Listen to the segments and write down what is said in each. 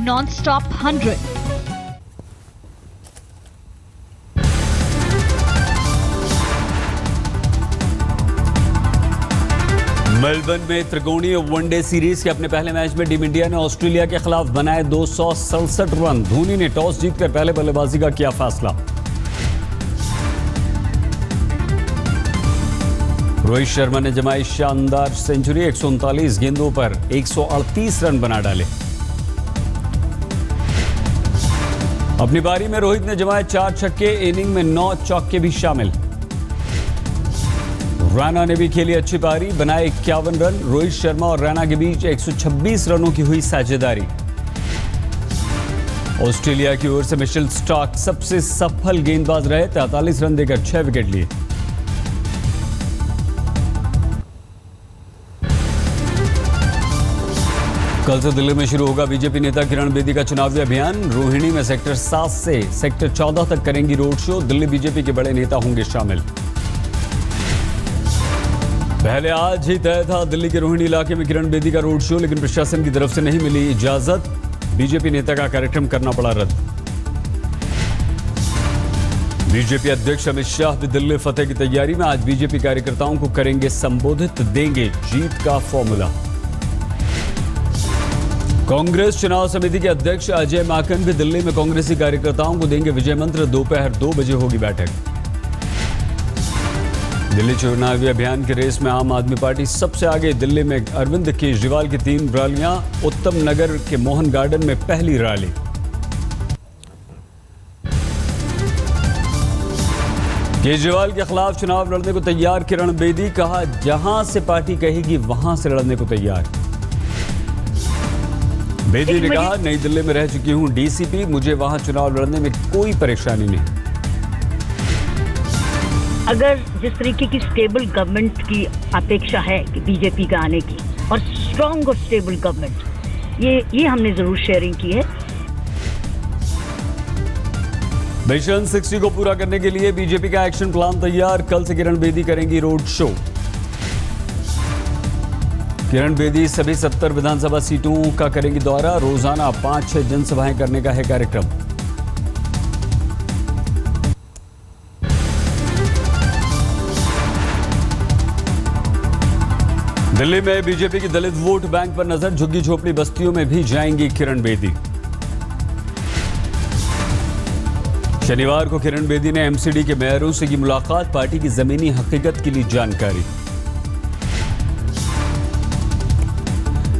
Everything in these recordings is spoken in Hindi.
Non-stop 100. मेलबर्न में त्रिकोणीय वनडे सीरीज के अपने पहले मैच में टीम इंडिया ने ऑस्ट्रेलिया के खिलाफ बनाए 267 रन। धोनी ने टॉस जीतकर पहले बल्लेबाजी का किया फैसला। रोहित शर्मा ने जमाई शानदार सेंचुरी, 139 गेंदों पर 138 रन बना डाले। अपनी पारी में रोहित ने जमाए 4 छक्के, इनिंग में 9 चौके भी शामिल। रैना ने भी खेली अच्छी पारी, बनाए 51 रन। रोहित शर्मा और रैना के बीच 126 रनों की हुई साझेदारी। ऑस्ट्रेलिया की ओर से मिशेल स्टार्क सबसे सफल गेंदबाज रहे, 43 रन देकर 6 विकेट लिए। कल से दिल्ली में शुरू होगा बीजेपी नेता किरण बेदी का चुनावी अभियान। रोहिणी में सेक्टर 7 से सेक्टर 14 तक करेंगी रोड शो। दिल्ली बीजेपी के बड़े नेता होंगे शामिल। पहले आज ही तय था दिल्ली के रोहिणी इलाके में किरण बेदी का रोड शो, लेकिन प्रशासन की तरफ से नहीं मिली इजाजत। बीजेपी नेता का कार्यक्रम करना पड़ा रद्द। बीजेपी अध्यक्ष अमित शाह भी दिल्ली फतेह की तैयारी में। आज बीजेपी कार्यकर्ताओं को करेंगे संबोधित, देंगे जीत का फॉर्मूला। कांग्रेस चुनाव समिति के अध्यक्ष अजय माकन भी दिल्ली में कांग्रेसी कार्यकर्ताओं को देंगे विजय मंत्र। दोपहर 2 बजे होगी बैठक। दिल्ली चुनावी अभियान की रेस में आम आदमी पार्टी सबसे आगे। दिल्ली में अरविंद केजरीवाल की 3 रैलियां। उत्तम नगर के मोहन गार्डन में पहली रैली। केजरीवाल के खिलाफ चुनाव लड़ने को तैयार किरण बेदी। कहा, जहां से पार्टी कहेगी वहां से लड़ने को तैयार। बेदी ने कहा, नई दिल्ली में रह चुकी हूं डीसीपी, मुझे वहां चुनाव लड़ने में कोई परेशानी नहीं। अगर जिस तरीके की स्टेबल गवर्नमेंट की अपेक्षा है कि बीजेपी का आने की, और स्ट्रॉन्ग और स्टेबल गवर्नमेंट, ये हमने जरूर शेयरिंग की है। मिशन 60 को पूरा करने के लिए बीजेपी का एक्शन प्लान तैयार। कल से किरण बेदी करेंगी रोड शो। किरण बेदी सभी 70 विधानसभा सीटों का करेंगी दौरा। रोजाना 5-6 जनसभाएं करने का है कार्यक्रम। दिल्ली में बीजेपी की दलित वोट बैंक पर नजर। झुग्गी झोपड़ी बस्तियों में भी जाएंगी किरण बेदी। शनिवार को किरण बेदी ने एमसीडी के मेयरों से की मुलाकात। पार्टी की जमीनी हकीकत के लिए जानकारी।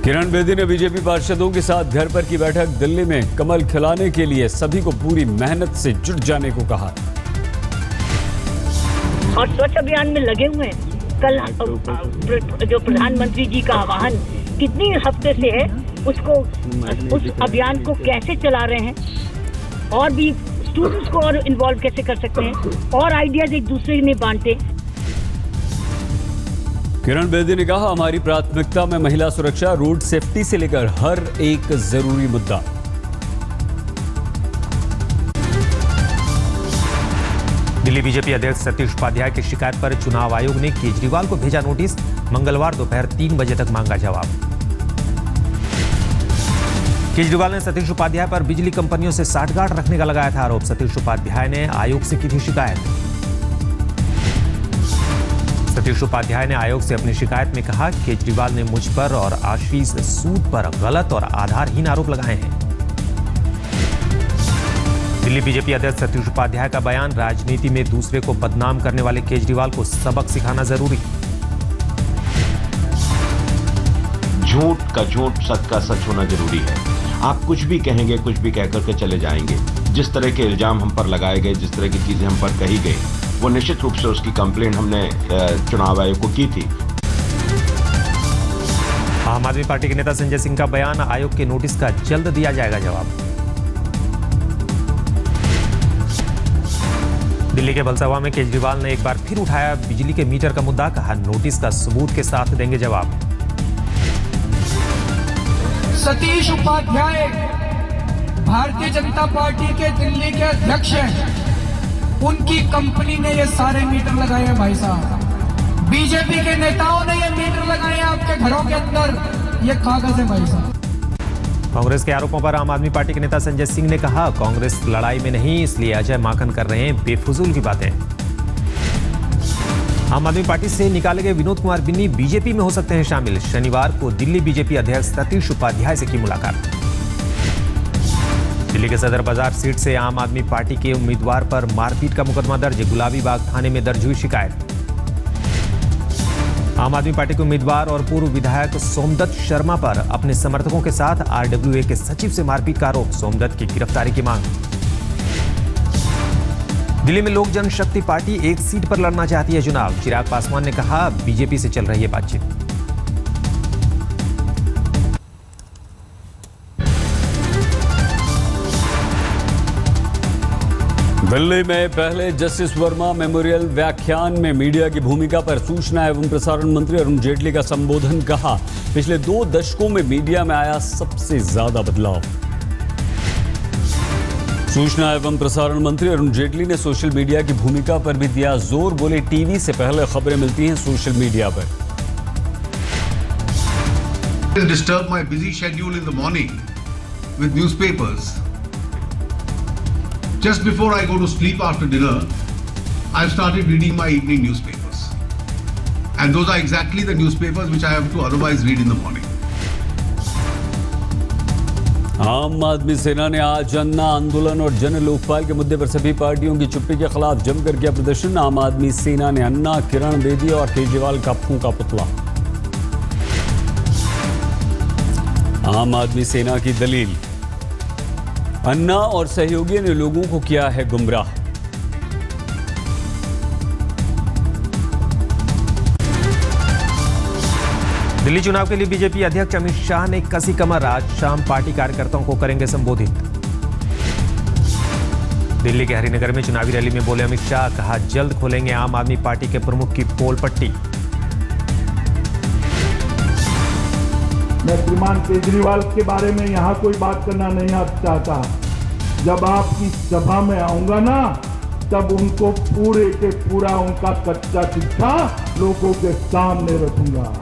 किरण बेदी ने बीजेपी पार्षदों के साथ घर पर की बैठक। दिल्ली में कमल खिलाने के लिए सभी को पूरी मेहनत से जुट जाने को कहा। और स्वच्छ अभियान में लगे हुए हैं। कल जो प्रधानमंत्री जी का आह्वान कितनी हफ्ते से है, उस अभियान को कैसे चला रहे हैं, और भी स्टूडेंट्स को और इन्वॉल्व कैसे कर सकते हैं, और आइडियाज एक दूसरे में बांटे। किरण बेदी ने कहा, हमारी प्राथमिकता में महिला सुरक्षा, रोड सेफ्टी से लेकर हर एक जरूरी मुद्दा। दिल्ली बीजेपी अध्यक्ष सतीश उपाध्याय की शिकायत पर चुनाव आयोग ने केजरीवाल को भेजा नोटिस। मंगलवार दोपहर 3 बजे तक मांगा जवाब। केजरीवाल ने सतीश उपाध्याय पर बिजली कंपनियों से साठगांठ रखने का लगाया था आरोप। सतीश उपाध्याय ने आयोग से की थी शिकायत। सतीश उपाध्याय ने आयोग से अपनी शिकायत में कहा, केजरीवाल ने मुझ पर और आशीष सूद पर गलत और आधारहीन आरोप लगाए हैं। दिल्ली बीजेपी अध्यक्ष सतीश उपाध्याय का बयान, राजनीति में दूसरे को बदनाम करने वाले केजरीवाल को सबक सिखाना जरूरी। झूठ का झूठ, सच का सच होना जरूरी है। आप कुछ भी कहेंगे, कुछ भी कह करके चले जाएंगे। जिस तरह के इल्जाम हम पर लगाए गए, जिस तरह की चीजें हम पर कही गई, वो निश्चित रूप से उसकी कंप्लेंट हमने चुनाव आयोग को की थी। आम आदमी पार्टी के नेता संजय सिंह का बयान, आयोग के नोटिस का जल्द दिया जाएगा जवाब। दिल्ली के बलसवा में केजरीवाल ने एक बार फिर उठाया बिजली के मीटर का मुद्दा। कहा, नोटिस का सबूत के साथ देंगे जवाब। सतीश उपाध्याय भारतीय जनता पार्टी के दिल्ली के अध्यक्ष हैं। उनकी कंपनी ने ये सारे मीटर लगाए हैं भाई साहब। बीजेपी के नेताओं ने ये मीटर लगाए हैं आपके घरों के अंदर। ये कागज है भाई साहब। कांग्रेस के आरोपों पर आम आदमी पार्टी के नेता संजय सिंह ने कहा, कांग्रेस लड़ाई में नहीं, इसलिए अजय माकन कर रहे हैं बेफजूल की बातें। आम आदमी पार्टी से निकाले गए विनोद कुमार बिन्नी बीजेपी में हो सकते हैं शामिल। शनिवार को दिल्ली बीजेपी अध्यक्ष सतीश उपाध्याय से की मुलाकात। दिल्ली के सदर बाजार सीट से आम आदमी पार्टी के उम्मीदवार पर मारपीट का मुकदमा दर्ज। गुलाबी बाग थाने में दर्ज हुई शिकायत। आम आदमी पार्टी के उम्मीदवार और पूर्व विधायक सोमदत्त शर्मा पर अपने समर्थकों के साथ आरडब्ल्यूए के सचिव से मारपीट का आरोप। सोमदत्त की गिरफ्तारी की मांग। दिल्ली में लोक जनशक्ति पार्टी एक सीट पर लड़ना चाहती है चुनाव। चिराग पासवान ने कहा, बीजेपी से चल रही है बातचीत। दिल्ली में पहले जस्टिस वर्मा मेमोरियल व्याख्यान में मीडिया की भूमिका पर सूचना एवं प्रसारण मंत्री अरुण जेटली का संबोधन। कहा, पिछले 2 दशकों में मीडिया में आया सबसे ज्यादा बदलाव। सूचना एवं प्रसारण मंत्री अरुण जेटली ने सोशल मीडिया की भूमिका पर भी दिया जोर। बोले, टीवी से पहले खबरें मिलती हैं सोशल मीडिया पर। Disturb my busy schedule in the morning with newspapers. Just before I go to sleep after dinner, I've started reading my evening newspapers. And those are exactly the newspapers which I have to otherwise read in the morning. आम आदमी सेना ने आज अन्ना आंदोलन और जन लोकपाल के मुद्दे पर सभी पार्टियों की चुप्पी के खिलाफ जमकर किया प्रदर्शन। आम आदमी सेना ने अन्ना, किरण बेदी और केजरीवाल का फूंका पुतला। आम आदमी सेना की दलील, अन्ना और सहयोगियों ने लोगों को किया है गुमराह। दिल्ली चुनाव के लिए बीजेपी अध्यक्ष अमित शाह ने कसी कमर। आज शाम पार्टी कार्यकर्ताओं को करेंगे संबोधित। दिल्ली के हरिनगर में चुनावी रैली में बोले अमित शाह, कहा, जल्द खोलेंगे आम आदमी पार्टी के प्रमुख की पोल पट्टी। मैं श्रीमान केजरीवाल के बारे में यहाँ कोई बात करना नहीं चाहता। जब आपकी सभा में आऊंगा ना, तब उनको पूरे के पूरा उनका कच्चा चिट्ठा लोगों के सामने रखूंगा।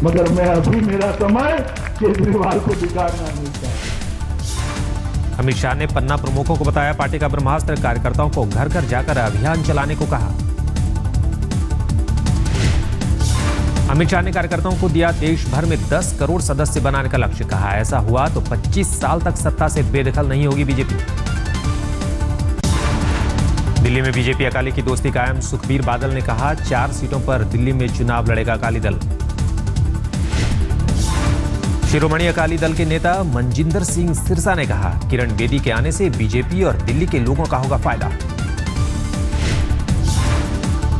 मगर मैं अभी मेरा समय केजरीवाल को दिखाना नहीं चाहता। अमित शाह ने पन्ना प्रमुखों को बताया पार्टी का ब्रह्मास्त्र। कार्यकर्ताओं को घर घर जाकर अभियान चलाने को कहा। अमित शाह ने कार्यकर्ताओं को दिया देश भर में 10 करोड़ सदस्य बनाने का लक्ष्य। कहा, ऐसा हुआ तो 25 साल तक सत्ता से बेदखल नहीं होगी बीजेपी। दिल्ली में बीजेपी अकाली की दोस्ती कायम। सुखबीर बादल ने कहा, 4 सीटों पर दिल्ली में चुनाव लड़ेगा अकाली दल। शिरोमणि अकाली दल के नेता मनजिंदर सिंह सिरसा ने कहा, किरण बेदी के आने से बीजेपी और दिल्ली के लोगों का होगा फायदा।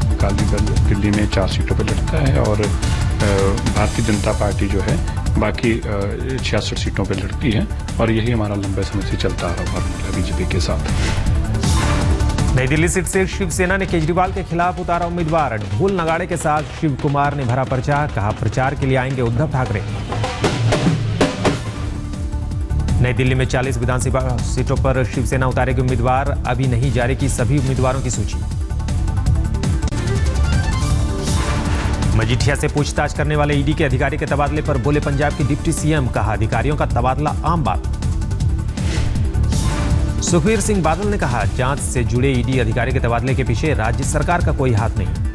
अकाली दल दिल्ली में 4 सीटों पर लड़ता है और भारतीय जनता पार्टी जो है बाकी 66 सीटों पर लड़ती है और यही हमारा लंबे समय से चलता आ रहा फॉर्मूला बीजेपी के साथ। नई दिल्ली सीट से शिवसेना ने केजरीवाल के खिलाफ उतारा उम्मीदवार। ढोल नगाड़े के साथ शिव कुमार ने भरा पर्चा। कहा, प्रचार के लिए आएंगे उद्धव ठाकरे। नई दिल्ली में 40 विधानसभा सीटों पर शिवसेना उतारेगी उम्मीदवार। अभी नहीं जारी की सभी उम्मीदवारों की सूची। मजीठिया से पूछताछ करने वाले ईडी के अधिकारी के तबादले पर बोले पंजाब के डिप्टी सीएम। कहा, अधिकारियों का तबादला आम बात। सुखबीर सिंह बादल ने कहा, जांच से जुड़े ईडी अधिकारी के तबादले के पीछे राज्य सरकार का कोई हाथ नहीं।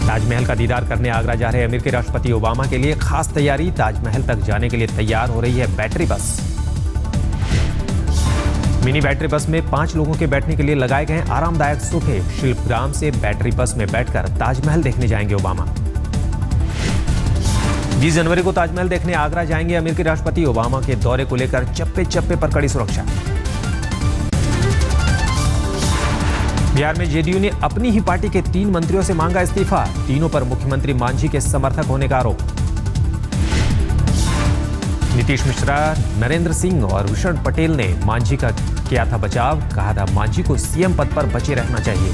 ताजमहल का दीदार करने आगरा जा रहे अमेरिकी राष्ट्रपति ओबामा के लिए खास तैयारी। ताजमहल तक जाने के लिए तैयार हो रही है बैटरी बस। मिनी बैटरी बस में 5 लोगों के बैठने के लिए लगाए गए आरामदायक सोफे। शिल्पग्राम से बैटरी बस में बैठकर ताजमहल देखने जाएंगे ओबामा। 20 जनवरी को ताजमहल देखने आगरा जाएंगे अमेरिकी राष्ट्रपति। ओबामा के दौरे को लेकर चप्पे चप्पे पर कड़ी सुरक्षा। बिहार में जेडीयू ने अपनी ही पार्टी के 3 मंत्रियों से मांगा इस्तीफा। तीनों पर मुख्यमंत्री मांझी के समर्थक होने का आरोप। नीतीश मिश्रा, नरेंद्र सिंह और भूषण पटेल ने मांझी का किया था बचाव। कहा था, मांझी को सीएम पद पर बचे रहना चाहिए।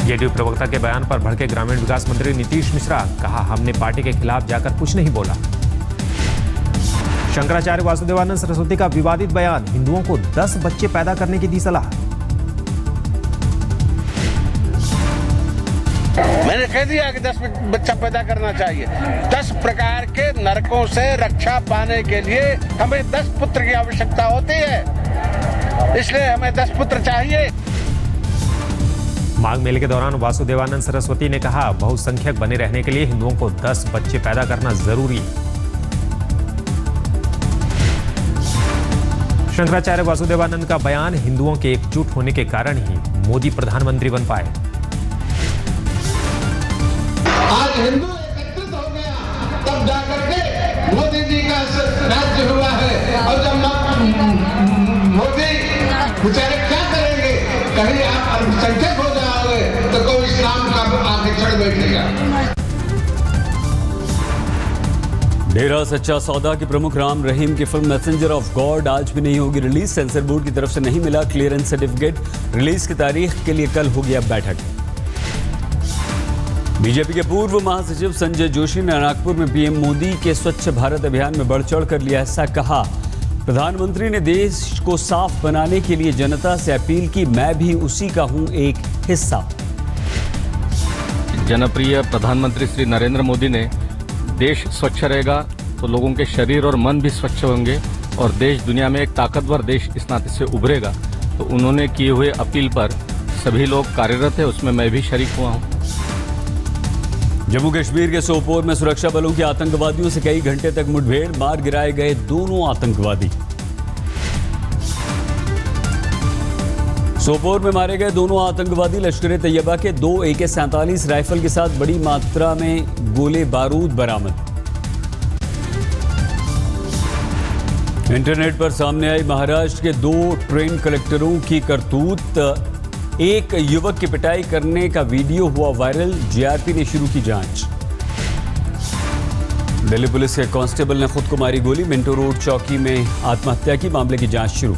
जेडीयू प्रवक्ता के बयान पर भड़के ग्रामीण विकास मंत्री नीतीश मिश्रा। कहा, हमने पार्टी के खिलाफ जाकर कुछ नहीं बोला। शंकराचार्य वासुदेवानंद सरस्वती का विवादित बयान। हिंदुओं को 10 बच्चे पैदा करने की दी सलाह। मैंने कह दिया कि 10 बच्चा पैदा करना चाहिए। 10 प्रकार के नरकों से रक्षा पाने के लिए हमें 10 पुत्र की आवश्यकता होती है, इसलिए हमें 10 पुत्र चाहिए। माघ मेले के दौरान वासुदेवानंद सरस्वती ने कहा, बहुसंख्यक बने रहने के लिए हिंदुओं को 10 बच्चे पैदा करना जरूरी। शंकराचार्य वासुदेवानंद का बयान, हिंदुओं के एकजुट होने के कारण ही मोदी प्रधानमंत्री बन पाए। आज हिंदू एकत्रित हो गया तब जाकर के मोदी जी का राज्य हुआ है। और जब मोदी बेचारे क्या करेंगे, कहीं आप अल्पसंख्यक हो जाओगे तो कोई इस्लाम का आगे चढ़ बैठेगा। डेरा सच्चा सौदा के प्रमुख राम रहीम की फिल्म मैसेंजर ऑफ गॉड आज भी नहीं होगी रिलीज। सेंसर बोर्ड की तरफ से नहीं मिला क्लियरेंस सर्टिफिकेट। रिलीज की तारीख के लिए कल होगी अब बैठक। बीजेपी के पूर्व महासचिव संजय जोशी ने नागपुर में पीएम मोदी के स्वच्छ भारत अभियान में बढ़ चढ़ कर लिया हिस्सा। कहा, प्रधानमंत्री ने देश को साफ बनाने के लिए जनता से अपील की, मैं भी उसी का हूं एक हिस्सा। जनप्रिय प्रधानमंत्री श्री नरेंद्र मोदी ने देश स्वच्छ रहेगा तो लोगों के शरीर और मन भी स्वच्छ होंगे और देश दुनिया में एक ताकतवर देश इस नाते से उभरेगा। तो उन्होंने किए हुए अपील पर सभी लोग कार्यरत है, उसमें मैं भी शरीक हुआ हूं। जम्मू कश्मीर के सोपोर में सुरक्षा बलों के आतंकवादियों से कई घंटे तक मुठभेड़, मार गिराए गए दोनों आतंकवादी। सोपोर में मारे गए दोनों आतंकवादी लश्कर ए तैयबा के 2 AK-47 राइफल के साथ बड़ी मात्रा में गोले बारूद बरामद। इंटरनेट पर सामने आई महाराष्ट्र के 2 ट्रेन कलेक्टरों की करतूत। एक युवक की पिटाई करने का वीडियो हुआ वायरल, जीआरपी ने शुरू की जांच। दिल्ली पुलिस के कांस्टेबल ने खुद को मारी गोली, मिंटो रोड चौकी में आत्महत्या की, मामले की जांच शुरू।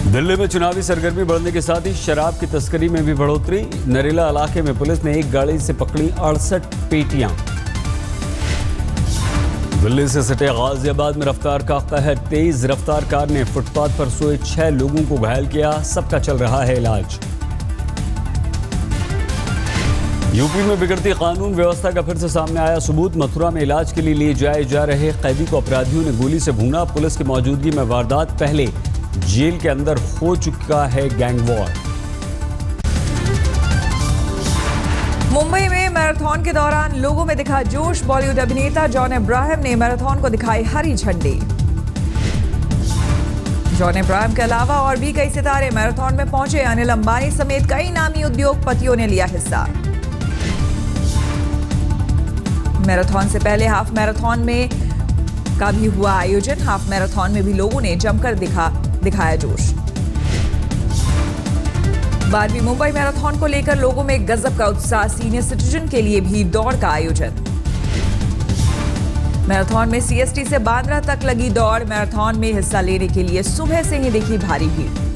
दिल्ली में चुनावी सरगर्मी बढ़ने के साथ ही शराब की तस्करी में भी बढ़ोतरी। नरेला इलाके में पुलिस ने एक गाड़ी से पकड़ी 68 पेटियां। दिल्ली से सटे गाजियाबाद में रफ्तार का कहर, तेज रफ्तार कार ने फुटपाथ पर सोए 6 लोगों को घायल किया, सबका चल रहा है इलाज। यूपी में बिगड़ती कानून व्यवस्था का फिर से सामने आया सबूत। मथुरा में इलाज के लिए ले जाए जा रहे कैदी को अपराधियों ने गोली से भूना, पुलिस की मौजूदगी में वारदात। पहले जेल के अंदर हो चुका है गैंग वॉर। मुंबई में मैराथन के दौरान लोगों में दिखा जोश। बॉलीवुड अभिनेता जॉन अब्राहम ने मैराथन को दिखाई हरी झंडी। जॉन अब्राहम के अलावा और भी कई सितारे मैराथन में पहुंचे। अनिल अंबानी समेत कई नामी उद्योगपतियों ने लिया हिस्सा। मैराथन से पहले हाफ मैराथन में का भी हुआ आयोजन। हाफ मैराथन में भी लोगों ने जमकर दिखाया जोश। 12वीं मुंबई मैराथन को लेकर लोगों में गजब का उत्साह। सीनियर सिटीजन के लिए भी दौड़ का आयोजन। मैराथन में CST से बांद्रा तक लगी दौड़। मैराथन में हिस्सा लेने के लिए सुबह से ही देखी भारी भीड़।